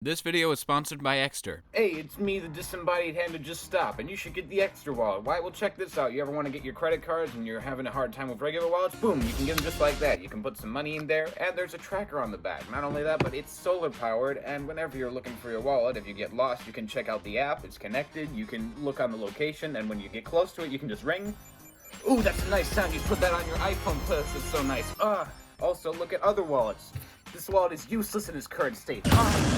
This video is sponsored by Exter. Hey, it's me, the disembodied hand of Just Stop, and you should get the Extra wallet. Why? Well, check this out. You ever want to get your credit cards and you're having a hard time with regular wallets? Boom, you can get them just like that. You can put some money in there, and there's a tracker on the back. Not only that, but it's solar powered, and whenever you're looking for your wallet, if you get lost, you can check out the app. It's connected. You can look on the location, and when you get close to it, you can just ring. Ooh, that's a nice sound. You put that on your iPhone Plus. It's so nice. Also, look at other wallets. This wallet is useless in its current state.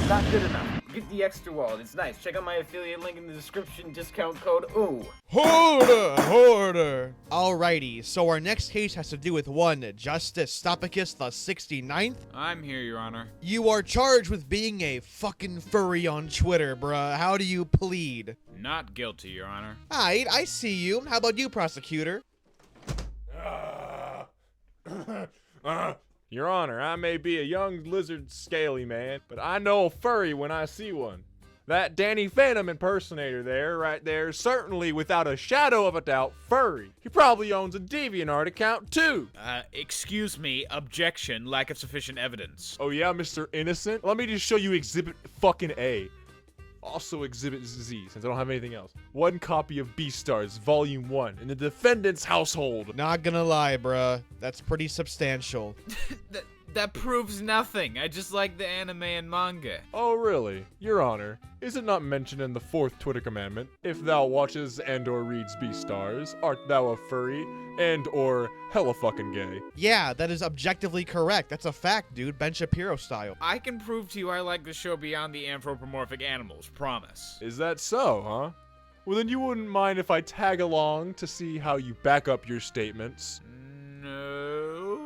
Not good enough. Get the Extra wallet. It's nice. Check out my affiliate link in the description. Discount code OOH. Hoarder! Alrighty, so our next case has to do with one Justice Stopicus the 69th. I'm here, Your Honor. You are charged with being a fucking furry on Twitter, bruh. How do you plead? Not guilty, Your Honor. Aight, I see you. How about you, prosecutor? Your Honor, I may be a young lizard scaly man, but I know a furry when I see one. That Danny Phantom impersonator right there, certainly without a shadow of a doubt, furry. He probably owns a DeviantArt account too. Excuse me, objection, lack of sufficient evidence. Oh yeah, Mr. Innocent? Let me just show you Exhibit fucking A. Also Exhibit Z, since I don't have anything else. One copy of Beastars, Volume 1, in the defendant's household. Not gonna lie, bruh. That's pretty substantial. That proves nothing. I just like the anime and manga. Oh really? Your Honor, is it not mentioned in the 4th Twitter commandment? If thou watches and or reads Beastars, art thou a furry and or hella fucking gay? Yeah, that is objectively correct. That's a fact, dude. Ben Shapiro style. I can prove to you I like the show beyond the anthropomorphic animals, promise. Is that so, huh? Well then you wouldn't mind if I tag along to see how you back up your statements. No.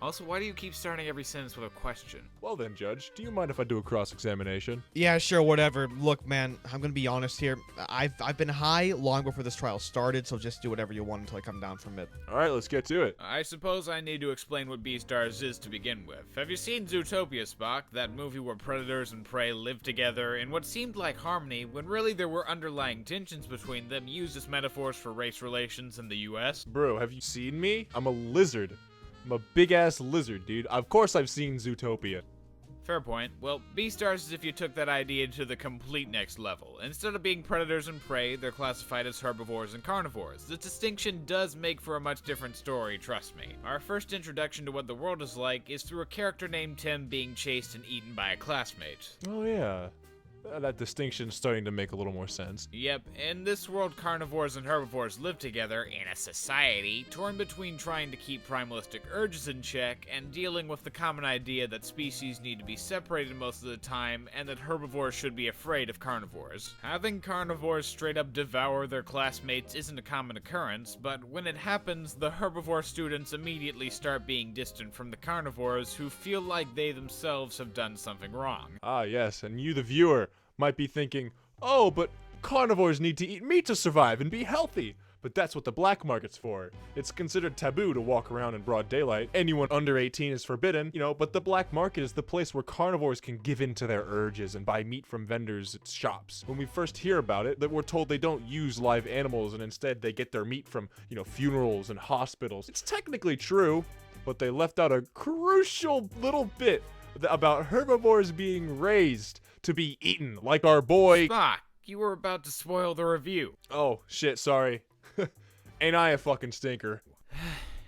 Also, why do you keep starting every sentence with a question? Well then, Judge, do you mind if I do a cross-examination? Yeah, sure, whatever. Look, man, I'm gonna be honest here. I've been high long before this trial started, so just do whatever you want until I come down from it. Alright, let's get to it. I suppose I need to explain what Beastars is to begin with. Have you seen Zootopia, Spock? That movie where predators and prey live together in what seemed like harmony, when really there were underlying tensions between them used as metaphors for race relations in the US? Bro, have you seen me? I'm a lizard. I'm a big-ass lizard, dude. Of course I've seen Zootopia. Fair point. Well, Beastars is if you took that idea to the complete next level. Instead of being predators and prey, they're classified as herbivores and carnivores. The distinction does make for a much different story, trust me. Our first introduction to what the world is like is through a character named Tim being chased and eaten by a classmate. Oh yeah. That distinction's starting to make a little more sense. Yep, in this world, carnivores and herbivores live together in a society torn between trying to keep primalistic urges in check and dealing with the common idea that species need to be separated most of the time and that herbivores should be afraid of carnivores. Having carnivores straight up devour their classmates isn't a common occurrence, but when it happens, the herbivore students immediately start being distant from the carnivores who feel like they themselves have done something wrong. Ah yes, and you the viewer might be thinking, oh, but carnivores need to eat meat to survive and be healthy. But that's what the black market's for. It's considered taboo to walk around in broad daylight. Anyone under 18 is forbidden, but the black market is the place where carnivores can give in to their urges and buy meat from vendors at shops. When we first hear about it, that we're told they don't use live animals and instead they get their meat from, funerals and hospitals. It's technically true, but they left out a crucial little bit about herbivores being raised to be eaten, like our boy. Fuck, you were about to spoil the review. Oh, shit, sorry. Ain't I a fucking stinker?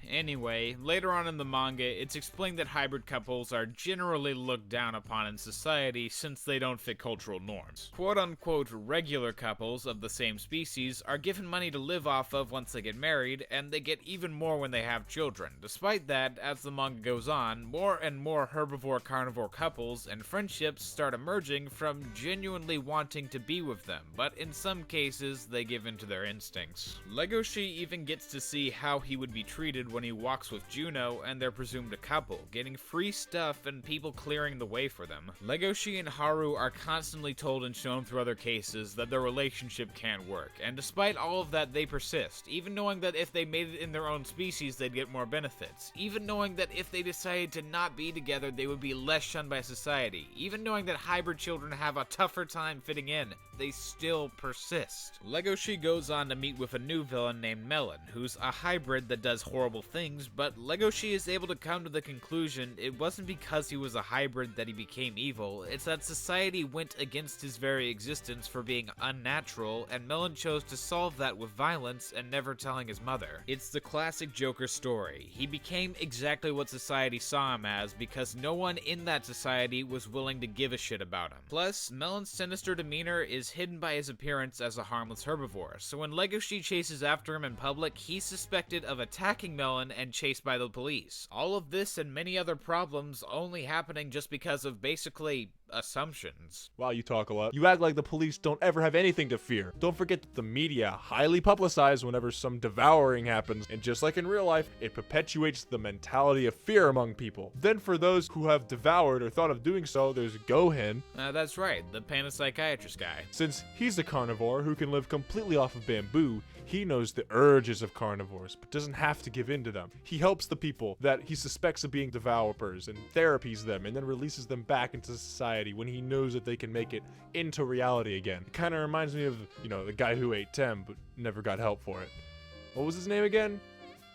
Anyway, later on in the manga, it's explained that hybrid couples are generally looked down upon in society since they don't fit cultural norms. Quote-unquote regular couples of the same species are given money to live off of once they get married, and they get even more when they have children. Despite that, as the manga goes on, more and more herbivore-carnivore couples and friendships start emerging from genuinely wanting to be with them, but in some cases, they give in to their instincts. Legoshi even gets to see how he would be treated when he walks with Juno and they're presumed a couple, getting free stuff and people clearing the way for them. Legoshi and Haru are constantly told and shown through other cases that their relationship can't work, and despite all of that they persist, even knowing that if they made it in their own species they'd get more benefits, even knowing that if they decided to not be together they would be less shunned by society, even knowing that hybrid children have a tougher time fitting in, they still persist. Legoshi goes on to meet with a new villain named Melon, who's a hybrid that does horrible things, but Legoshi is able to come to the conclusion it wasn't because he was a hybrid that he became evil, it's that society went against his very existence for being unnatural, and Melon chose to solve that with violence and never telling his mother. It's the classic Joker story. He became exactly what society saw him as because no one in that society was willing to give a shit about him. Plus, Melon's sinister demeanor is hidden by his appearance as a harmless herbivore, so when Legoshi chases after him in public, he's suspected of attacking Melon and chased by the police. All of this and many other problems only happening just because of basically assumptions. Wow, you talk a lot. You act like the police don't ever have anything to fear. Don't forget that the media highly publicize whenever some devouring happens, and just like in real life, it perpetuates the mentality of fear among people. Then for those who have devoured or thought of doing so, there's Gohan. That's right, the panpsychiatrist guy. Since he's a carnivore who can live completely off of bamboo, he knows the urges of carnivores, but doesn't have to give in to them. He helps the people that he suspects of being devourers and therapies them and then releases them back into society when he knows that they can make it into reality again. It kind of reminds me of, the guy who ate Tem but never got help for it. What was his name again?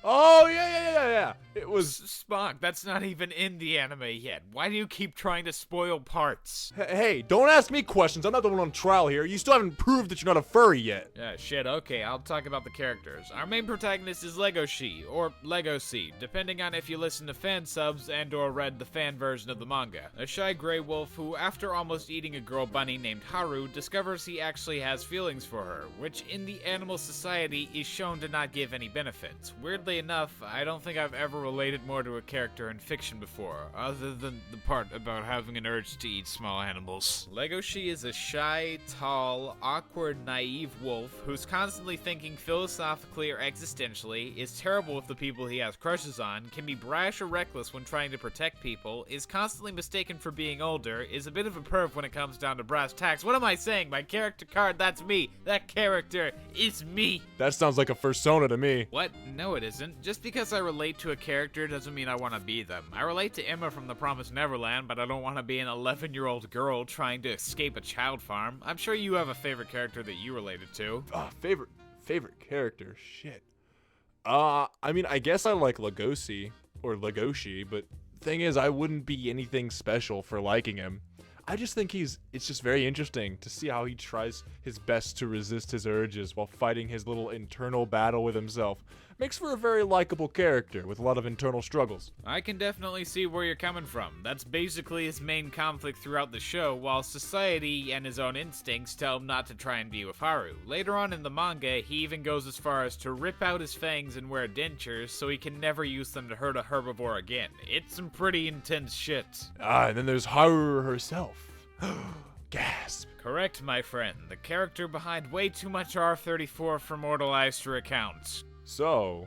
Oh, yeah. It was... Spock, that's not even in the anime yet. Why do you keep trying to spoil parts? Hey, don't ask me questions. I'm not the one on trial here. You still haven't proved that you're not a furry yet. Yeah, shit, okay, I'll talk about the characters. Our main protagonist is Legoshi, or Legoshi, depending on if you listen to fan subs and or read the fan version of the manga. A shy gray wolf who, after almost eating a girl bunny named Haru, discovers he actually has feelings for her, which in the animal society is shown to not give any benefits. Weirdly enough, I don't think I've ever related more to a character in fiction before, other than the part about having an urge to eat small animals. Legoshi is a shy, tall, awkward, naive wolf who's constantly thinking philosophically or existentially, is terrible with the people he has crushes on, can be brash or reckless when trying to protect people, is constantly mistaken for being older, is a bit of a perv when it comes down to brass tacks. What am I saying? My character card, that's me. That character is me. That sounds like a fursona to me. What? No, it isn't. Just because I relate to a character doesn't mean I want to be them. I relate to Emma from The Promised Neverland, but I don't want to be an 11-year-old girl trying to escape a child farm. I'm sure you have a favorite character that you related to. Favorite character? Shit. I mean, I guess I like Legoshi, but thing is, I wouldn't be anything special for liking him. I just think it's just very interesting to see how he tries his best to resist his urges while fighting his little internal battle with himself. Makes for a very likable character with a lot of internal struggles. I can definitely see where you're coming from. That's basically his main conflict throughout the show, while society and his own instincts tell him not to try and be with Haru. Later on in the manga, he even goes as far as to rip out his fangs and wear dentures so he can never use them to hurt a herbivore again. It's some pretty intense shit. And then there's Haru herself. Gasp. Correct, my friend. The character behind way too much R34 for mortal eyes to recount. So,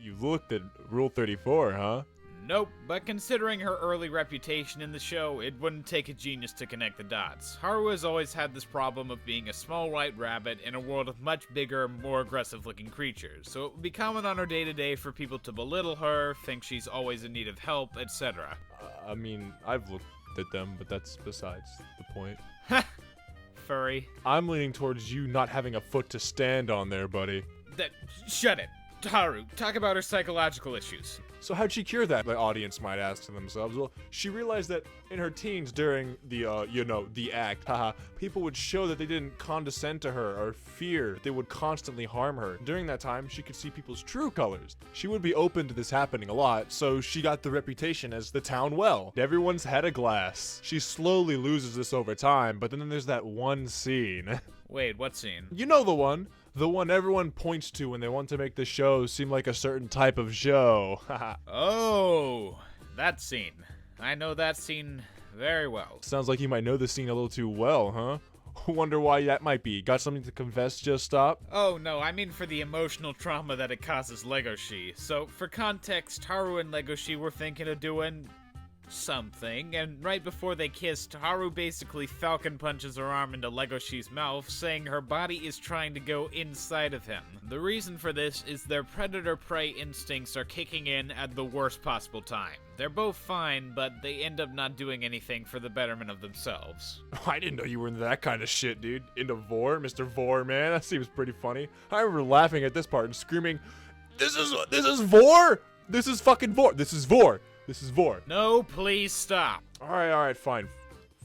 you looked at Rule 34, huh? Nope, but considering her early reputation in the show, it wouldn't take a genius to connect the dots. Haru has always had this problem of being a small white rabbit in a world of much bigger, more aggressive-looking creatures, so it would be common on her day-to-day for people to belittle her, think she's always in need of help, etc. I mean, I've looked at them, but that's besides the point. Furry. I'm leaning towards you not having a foot to stand on there, buddy. Shut it. Haru, talk about her psychological issues. So how'd she cure that? The audience might ask to themselves. Well, she realized that in her teens during the, the act, people would show that they didn't condescend to her or fear. They would constantly harm her. During that time, she could see people's true colors. She would be open to this happening a lot, so she got the reputation as the town well. Everyone's head of glass. She slowly loses this over time, but then there's that one scene. Wait, what scene? You know the one. The one everyone points to when they want to make the show seem like a certain type of show. Oh, that scene. I know that scene very well. Sounds like you might know the scene a little too well, huh? Wonder why that might be. Got something to confess, just stop? Oh, no, I mean for the emotional trauma that it causes Legoshi. So, for context, Haru and Legoshi were thinking of doing something, and right before they kissed, Haru basically falcon punches her arm into Legoshi's mouth, saying her body is trying to go inside of him. The reason for this is their predator-prey instincts are kicking in at the worst possible time. They're both fine, but they end up not doing anything for the betterment of themselves. I didn't know you were into that kind of shit, dude. Into Vor, Mr. Vor, man. That seems pretty funny. I remember laughing at this part and screaming, This is Vor? This is fucking Vor. This is Vor. This is Vor. No, please stop. Alright, fine,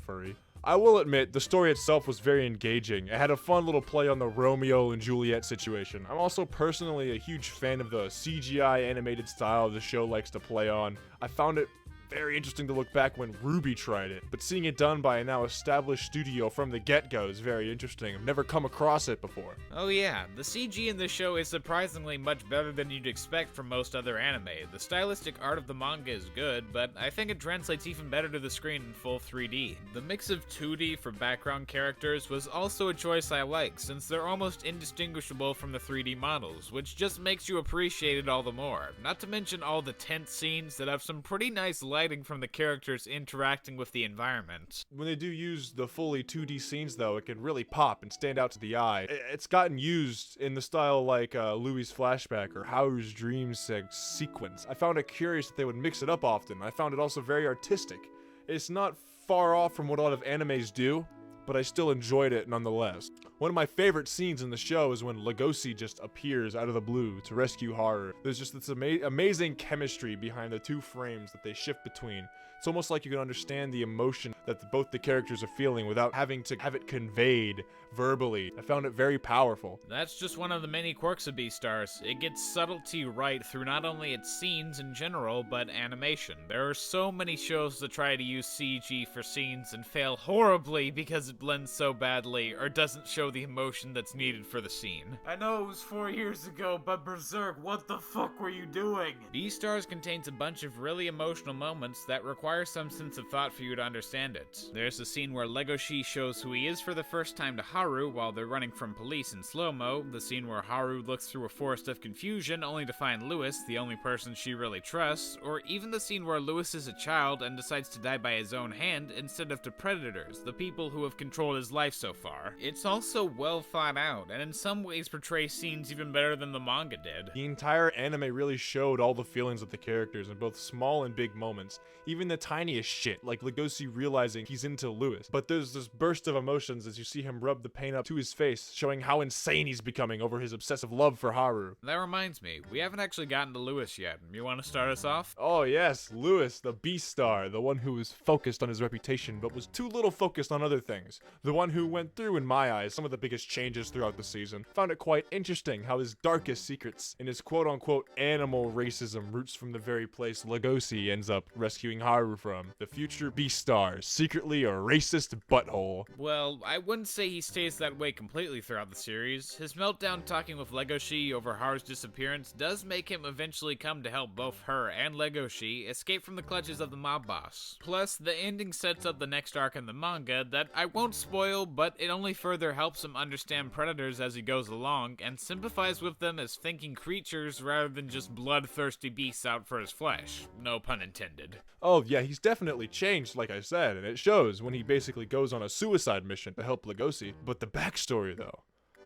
furry. I will admit, the story itself was very engaging. It had a fun little play on the Romeo and Juliet situation. I'm also personally a huge fan of the CGI animated style the show likes to play on. I found it very interesting to look back when Ruby tried it, but seeing it done by a now established studio from the get-go is very interesting. I've never come across it before. Oh yeah, the CG in this show is surprisingly much better than you'd expect from most other anime. The stylistic art of the manga is good, but I think it translates even better to the screen in full 3D. The mix of 2D for background characters was also a choice I like, since they're almost indistinguishable from the 3D models, which just makes you appreciate it all the more. Not to mention all the tense scenes that have some pretty nice lighting from the characters interacting with the environment. When they do use the fully 2D scenes though, it can really pop and stand out to the eye. It's gotten used in the style like Louis' flashback or Haru's dream sequence. I found it curious that they would mix it up often. I found it also very artistic. It's not far off from what a lot of animes do, but I still enjoyed it nonetheless. One of my favorite scenes in the show is when Legoshi just appears out of the blue to rescue Haru. There's just this amazing chemistry behind the two frames that they shift between. It's almost like you can understand the emotion that both the characters are feeling without having to have it conveyed verbally. I found it very powerful. That's just one of the many quirks of Beastars. It gets subtlety right through not only its scenes in general, but animation. There are so many shows that try to use CG for scenes and fail horribly because it blends so badly or doesn't show the emotion that's needed for the scene. I know it was 4 years ago, but Berserk, what the fuck were you doing? Beastars contains a bunch of really emotional moments that require some sense of thought for you to understand it. There's a scene where Legoshi shows who he is for the first time to Haru while they're running from police in slow-mo, the scene where Haru looks through a forest of confusion only to find Louis, the only person she really trusts, or even the scene where Louis is a child and decides to die by his own hand instead of to predators, the people who have controlled his life so far. It's also well thought out, and in some ways portrays scenes even better than the manga did. The entire anime really showed all the feelings of the characters in both small and big moments, even the tiniest shit, like Legoshi realizing he's into Louis. But there's this burst of emotions as you see him rub the paint up to his face, showing how insane he's becoming over his obsessive love for Haru. That reminds me, we haven't actually gotten to Louis yet. You want to start us off? Oh yes, Louis, the Beastar, the one who was focused on his reputation but was too little focused on other things. The one who went through, in my eyes, some of the biggest changes throughout the season. Found it quite interesting how his darkest secrets and his quote-unquote animal racism roots from the very place Legoshi ends up rescuing Haru from. The future Beastar, secretly a racist butthole. Well, I wouldn't say he stays that way completely throughout the series. His meltdown talking with Legoshi over Haru's disappearance does make him eventually come to help both her and Legoshi escape from the clutches of the mob boss. Plus, the ending sets up the next arc in the manga that I won't spoil, but it only further helps him understand predators as he goes along and sympathize with them as thinking creatures rather than just bloodthirsty beasts out for his flesh. No pun intended. Oh yeah, he's definitely changed, like I said, and it shows when he basically goes on a suicide mission to help Legoshi. But the backstory though,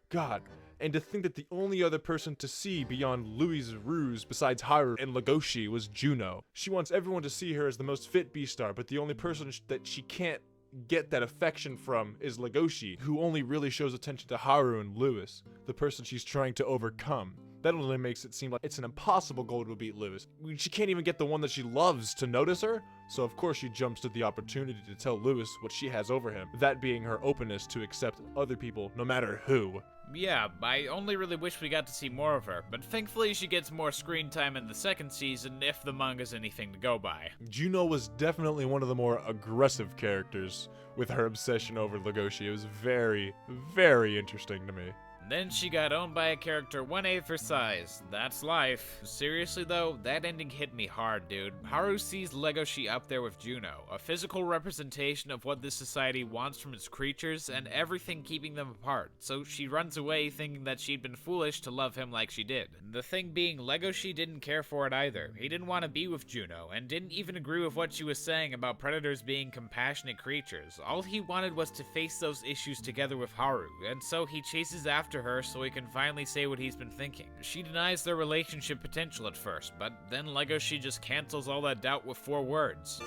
God, and to think that the only other person to see beyond Louis' ruse besides Haru and Legoshi was Juno. She wants everyone to see her as the most fit Beastar, but the only person that she can't get that affection from is Legoshi, who only really shows attention to Haru and Louis, the person she's trying to overcome. That only makes it seem like it's an impossible goal to beat Louis. She can't even get the one that she loves to notice her, so of course she jumps at the opportunity to tell Louis what she has over him, that being her openness to accept other people, no matter who. Yeah, I only really wish we got to see more of her, but thankfully she gets more screen time in the second season if the manga's anything to go by. Juno was definitely one of the more aggressive characters with her obsession over Legoshi. It was very, very interesting to me. Then she got owned by a character 1/8 her size. That's life. Seriously though, that ending hit me hard, dude. Haru sees Legoshi up there with Juno, a physical representation of what this society wants from its creatures and everything keeping them apart, so she runs away thinking that she'd been foolish to love him like she did. The thing being, Legoshi didn't care for it either. He didn't want to be with Juno, and didn't even agree with what she was saying about predators being compassionate creatures. All he wanted was to face those issues together with Haru, and so he chases after her so he can finally say what he's been thinking. She denies their relationship potential at first, but then Legoshi just cancels all that doubt with 4 words.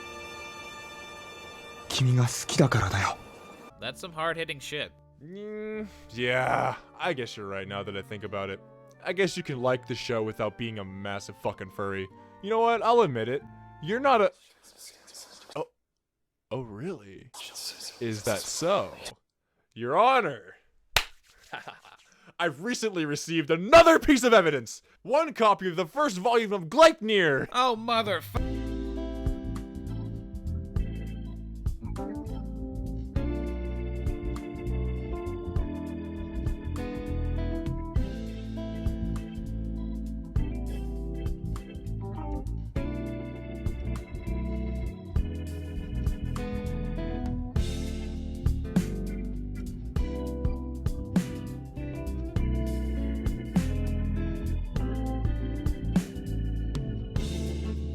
君が好きだからだよ. That's some hard-hitting shit. Yeah, I guess you're right now that I think about it. I guess you can like the show without being a massive fucking furry. You know what? I'll admit it. You're not a... Oh, really? Is that so? Your Honor! I've recently received another piece of evidence! One copy of the first volume of Gleipnir! Oh, motherfucker.